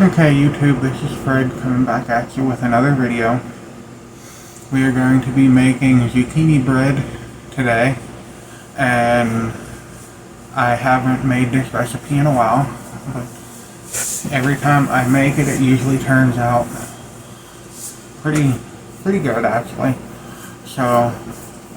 Okay, YouTube, this is Fred coming back at you with another video. We are going to be making zucchini bread today, and I haven't made this recipe in a while, but every time I make it, it usually turns out pretty good actually. So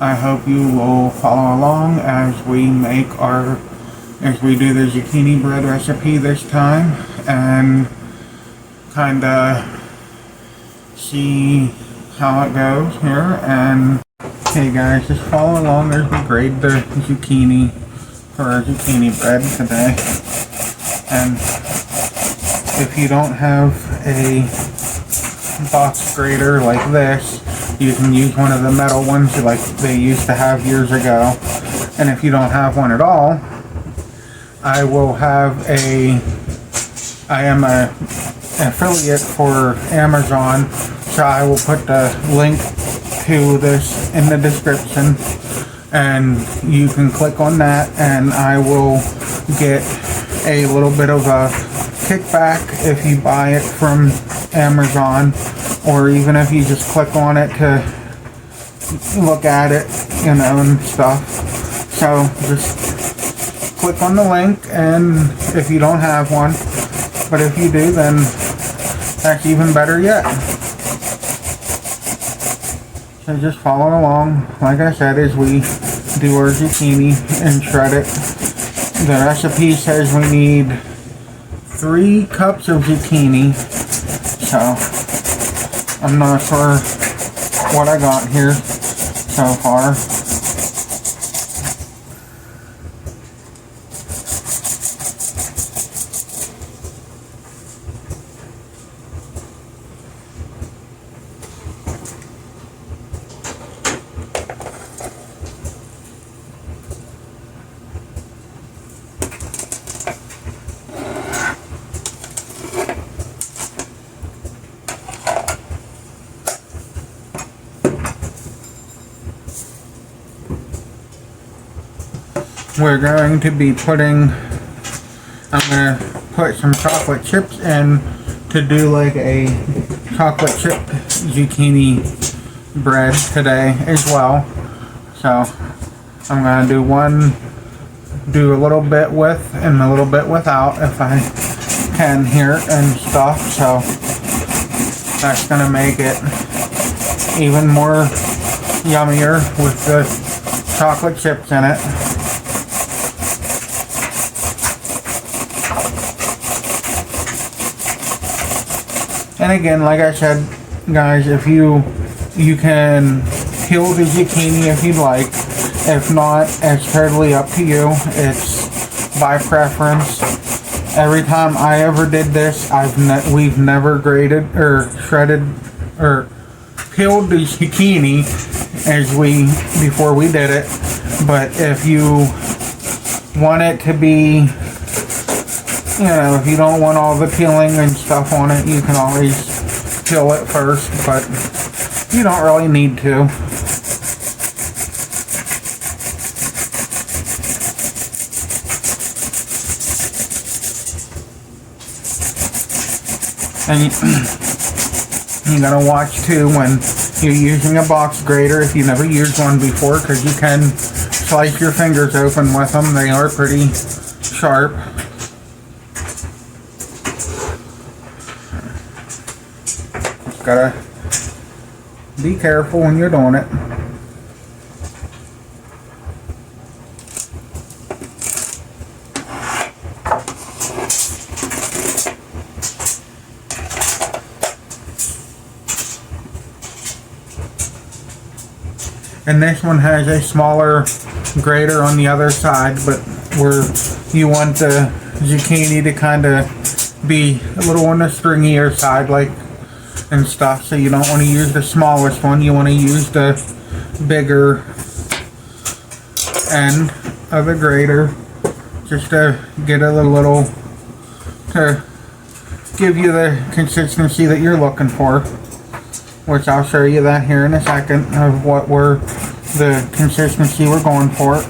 I hope you will follow along as we do the zucchini bread recipe this time, and kinda see how it goes here. And hey guys, just follow along as we grate the zucchini for our zucchini bread today. And if you don't have a box grater like this, you can use one of the metal ones like they used to have years ago. And if you don't have one at all, I am an affiliate for Amazon, so I will put the link to this in the description, and you can click on that and I will get a little bit of a kickback if you buy it from Amazon, or even if you just click on it to look at it, you know, and stuff. So just click on the link, and if you don't have one, but if you do, then that's even better yet. So just follow along, like I said, as we do our zucchini and shred it. The recipe says we need 3 cups of zucchini, so I'm not sure what I got here so far. We're going to be I'm going to put some chocolate chips in to do like a chocolate chip zucchini bread today as well. So I'm going to do a little bit with and a little bit without if I can here and stuff. So that's going to make it even more yummier with the chocolate chips in it. And again, like I said, guys, if you can peel the zucchini if you'd like. If not, it's totally up to you. It's by preference. Every time I ever did this, we've never grated or shredded or peeled the zucchini before we did it. But if you want it to be, you know, if you don't want all the peeling and stuff on it, you can always peel it first, but you don't really need to. And you gotta watch too when you're using a box grater if you never used one before, because you can slice your fingers open with them. They are pretty sharp. Gotta be careful when you're doing it. And this one has a smaller grater on the other side, but you want the zucchini to kind of be a little on the stringier side, like, and stuff, so you don't want to use the smallest one. You want to use the bigger end of the grater, just to get a little to give you the consistency that you're looking for, which I'll show you that here in a second of the consistency we're going for.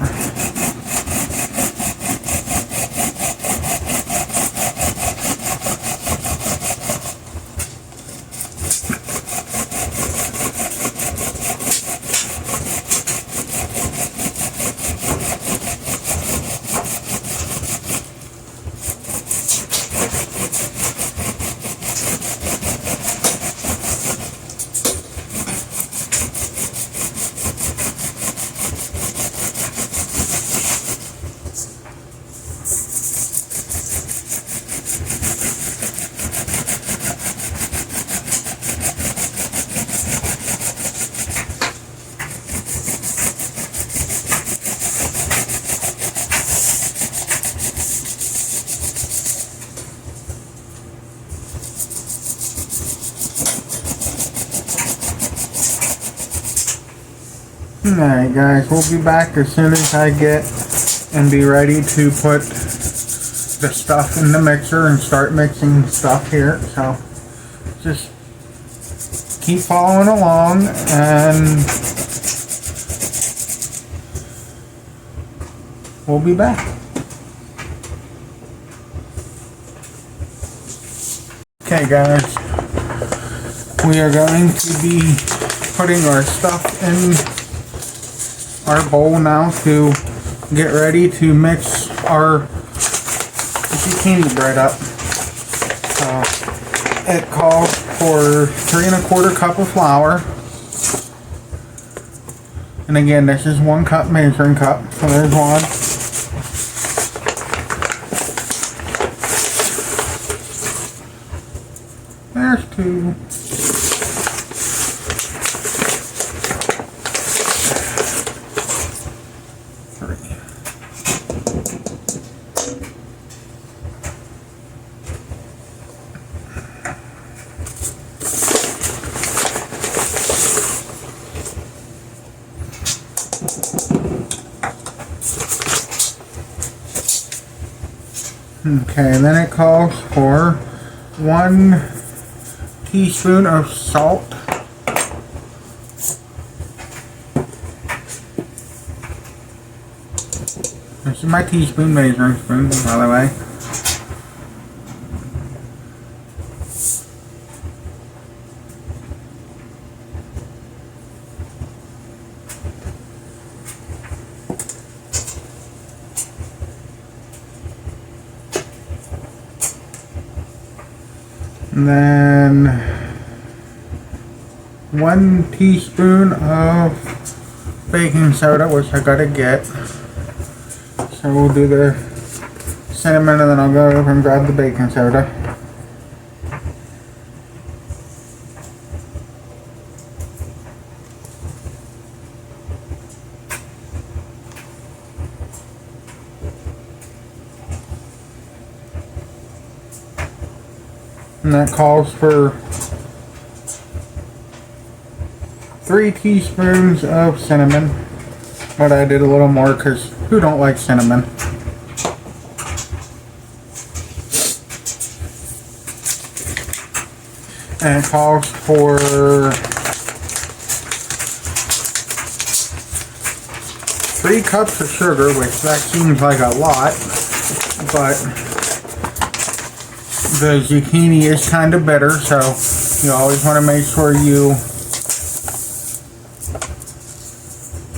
Alright guys, we'll be back as soon as I get and be ready to put the stuff in the mixer and start mixing stuff here. So just keep following along and we'll be back. Okay guys, we are going to be putting our stuff in our bowl now to get ready to mix our zucchini bread up. It calls for 3 1/4 cup of flour, and again this is 1 cup measuring cup, so there's one. There's 2. Okay, and then it calls for 1 teaspoon of salt. This is my teaspoon measuring spoon, by the way. And then 1 teaspoon of baking soda, which I gotta get. So we'll do the cinnamon and then I'll go over and grab the baking soda. And that calls for 3 teaspoons of cinnamon, but I did a little more because who don't like cinnamon? And it calls for 3 cups of sugar, which that seems like a lot, but the zucchini is kind of bitter, so you always want to make sure you...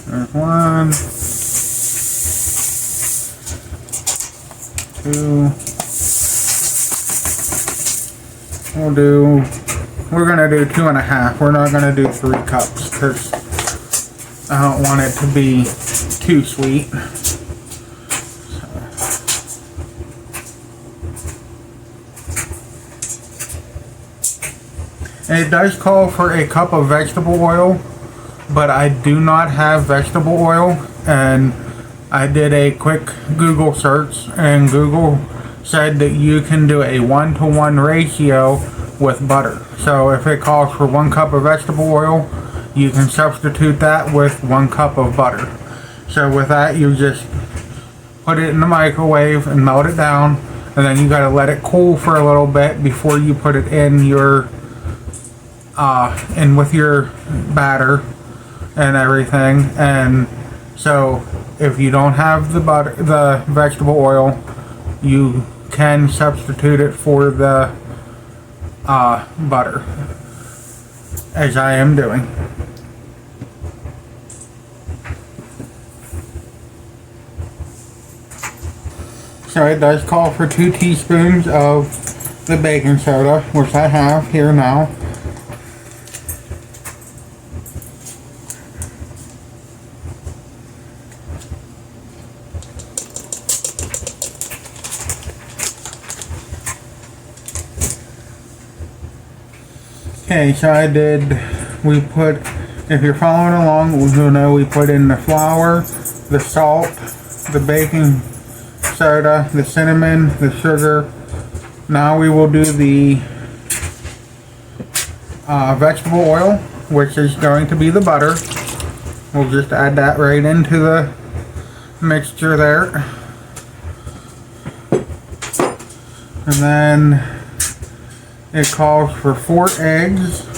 There's 1, 2. We're gonna do 2 1/2. We're not gonna do 3 cups because I don't want it to be too sweet. And it does call for a cup of vegetable oil, but I do not have vegetable oil, and I did a quick Google search and Google said that you can do a 1-to-1 ratio with butter. So if it calls for 1 cup of vegetable oil, you can substitute that with 1 cup of butter. So with that, you just put it in the microwave and melt it down, and then you gotta let it cool for a little bit before you put it in your in with your batter and everything. And so if you don't have the vegetable oil, you can substitute it for the butter, as I am doing. So it does call for 2 teaspoons of the baking soda, which I have here now. Okay, so if you're following along, you'll know we put in the flour, the salt, the baking soda, the cinnamon, the sugar. Now we will do the vegetable oil, which is going to be the butter. we'll just add that right into the mixture there. And then it calls for 4 eggs.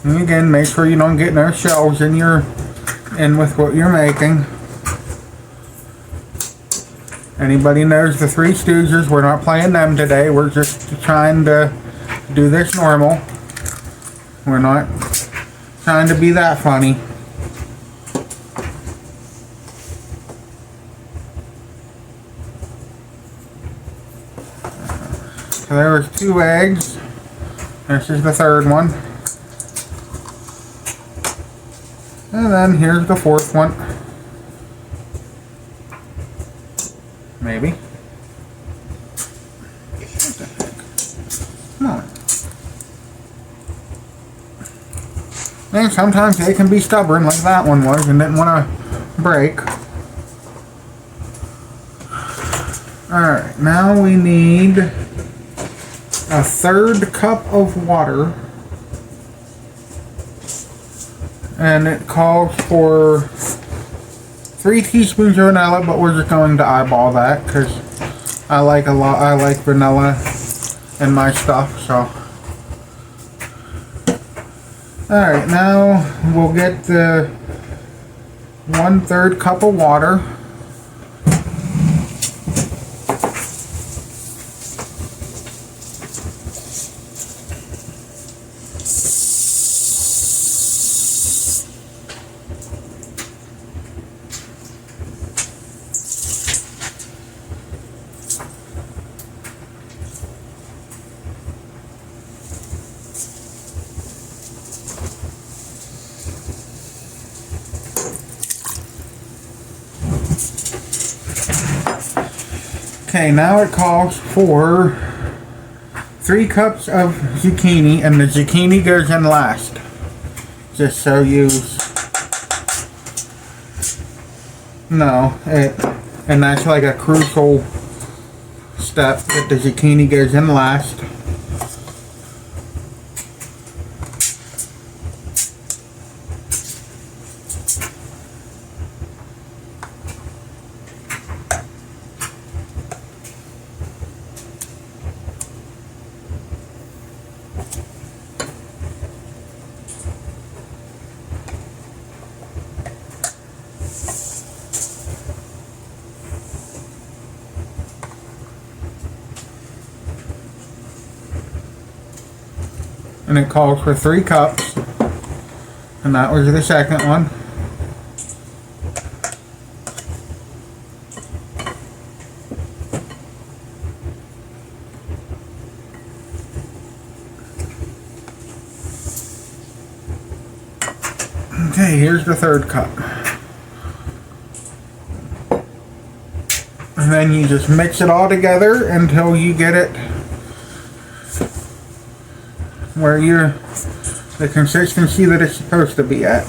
And again, make sure you don't get no shells in with what you're making. Anybody knows the Three Stooges? We're not playing them today. We're just trying to do this normal. We're not trying to be that funny. So there was 2 eggs. This is the 3rd one. And then here's the 4th one. Maybe. What the heck? Come on. And sometimes they can be stubborn, like that one was, and didn't want to break. Alright, now we need a 1/3 cup of water. And it calls for 3 teaspoons of vanilla, but we're just going to eyeball that because I like vanilla in my stuff. So, all right, now we'll get the 1/3 cup of water. Okay, now it calls for 3 cups of zucchini, and the zucchini goes in last. Just so you know it, and that's like a crucial step, that the zucchini goes in last. And it calls for 3 cups, and that was the 2nd one. Okay, here's the 3rd cup. And then you just mix it all together until you get it where the consistency that it's supposed to be at.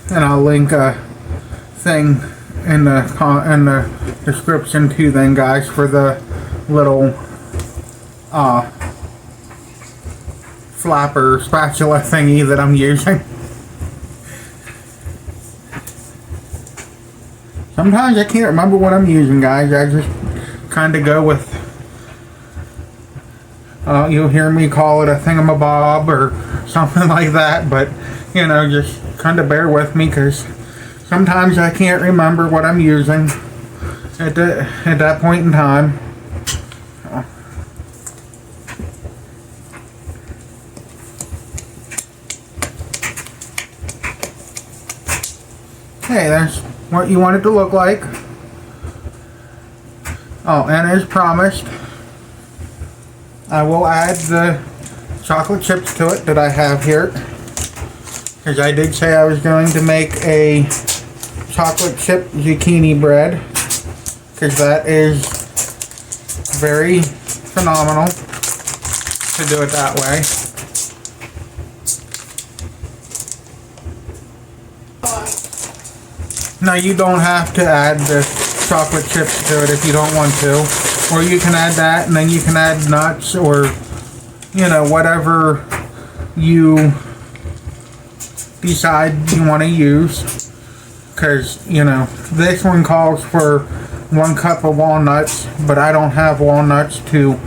And I'll link a thing in the description too, then, guys, for the little flapper spatula thingy that I'm using. Sometimes I can't remember what I'm using, guys. I just kind of go with, you'll hear me call it a thingamabob or something like that, but you know, just kind of bear with me, because sometimes I can't remember what I'm using at that point in time. Hey, that's what you want it to look like. Oh, and as promised, I will add the chocolate chips to it that I have here. Because I did say I was going to make a chocolate chip zucchini bread. Because that is very phenomenal to do it that way. Now you don't have to add the chocolate chips to it if you don't want to. Or you can add that and then you can add nuts or, you know, whatever you decide you want to use. Because, you know, this one calls for 1 cup of walnuts, but I don't have walnuts to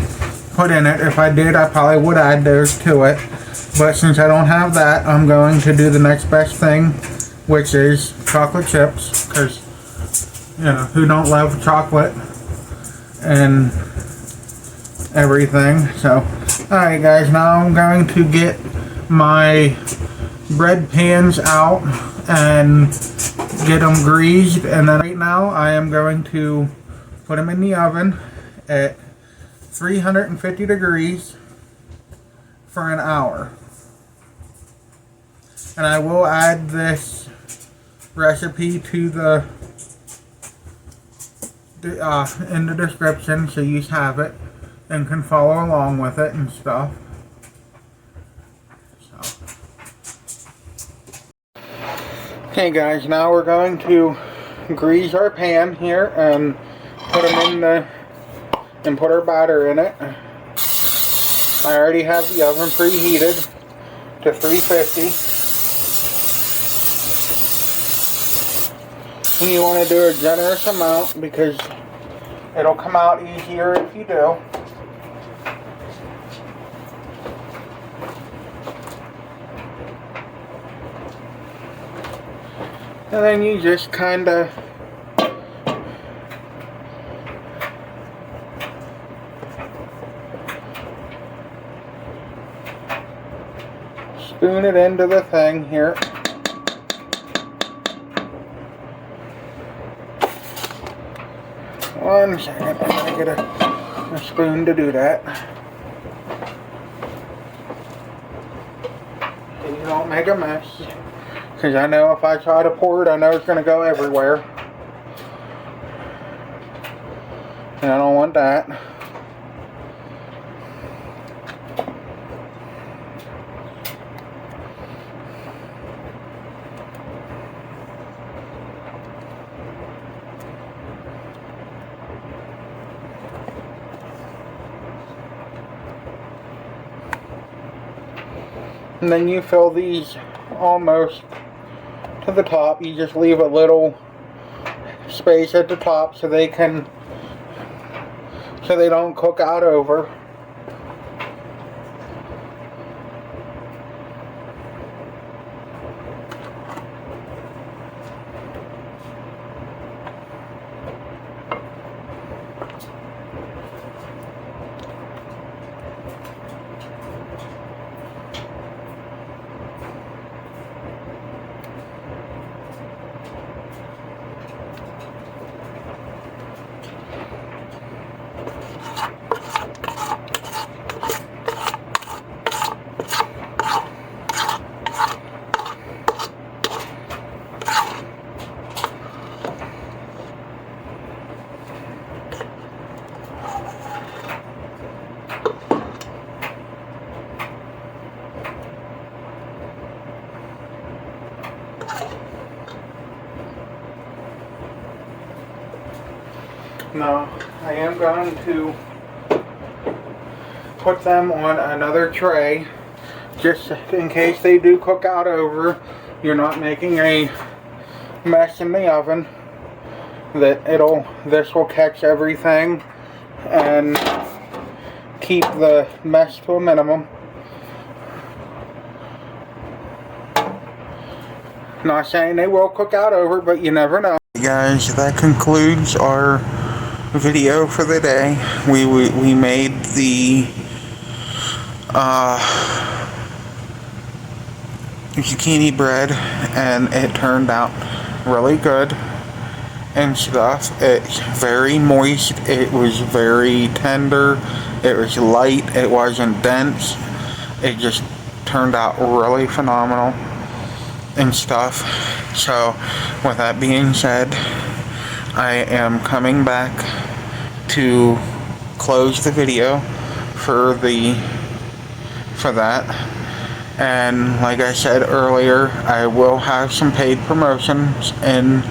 put in it. If I did, I probably would add those to it. But since I don't have that, I'm going to do the next best thing, which is chocolate chips, because, you know, who don't love chocolate and everything. So, alright guys, now I'm going to get my bread pans out and get them greased, and then right now I am going to put them in the oven at 350 degrees for an hour. And I will add this recipe to the in the description so you have it and can follow along with it and stuff. Okay guys, now we're going to grease our pan here and put them in the and put our batter in it. I already have the oven preheated to 350. And you want to do a generous amount because it'll come out easier if you do. And then you just kind of spoon it into the thing here. One second, I'm going to get a spoon to do that. So you don't make a mess. Because I know if I try to pour it, I know it's going to go everywhere. And I don't want that. And then you fill these almost to the top. You just leave a little space at the top so they don't cook out over. Now, I am going to put them on another tray, just in case they do cook out over. You're not making a mess in the oven. This will catch everything and keep the mess to a minimum. Not saying they will cook out over, but you never know. Guys, that concludes our video for the day. We made the zucchini bread and it turned out really good and stuff. It's very moist. It was very tender. It was light. It wasn't dense. It just turned out really phenomenal and stuff. So with that being said, I am coming back to close the video for that. And like I said earlier, I will have some paid promotions in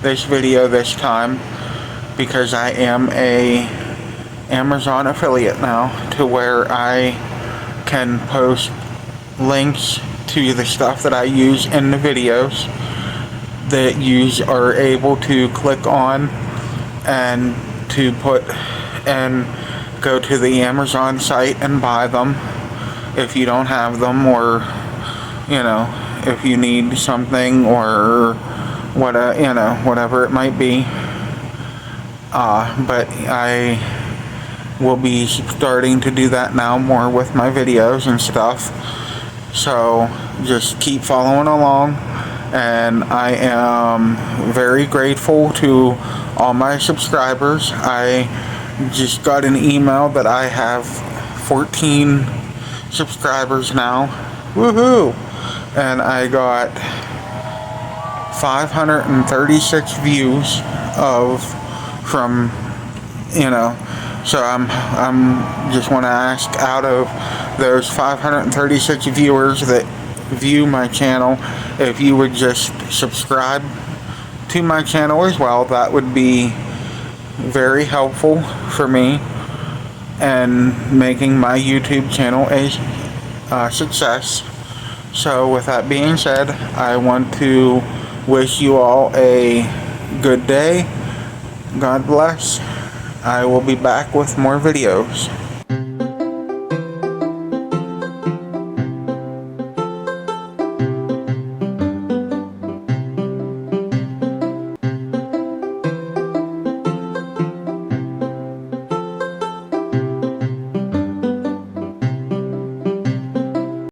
this video this time, because I am a Amazon affiliate now, to where I can post links to the stuff that I use in the videos that you are able to click on and to put and go to the Amazon site and buy them if you don't have them, or if you need something, or whatever it might be. But I will be starting to do that now more with my videos and stuff. So just keep following along, and I am very grateful to all my subscribers. I just got an email that I have 14 subscribers now. Woohoo! And I got 536 views so I'm just want to ask, out of those 536 viewers that view my channel, if you would just subscribe to my channel as well. That would be very helpful for me and making my YouTube channel a success. So with that being said, I want to wish you all a good day. God bless. I will be back with more videos.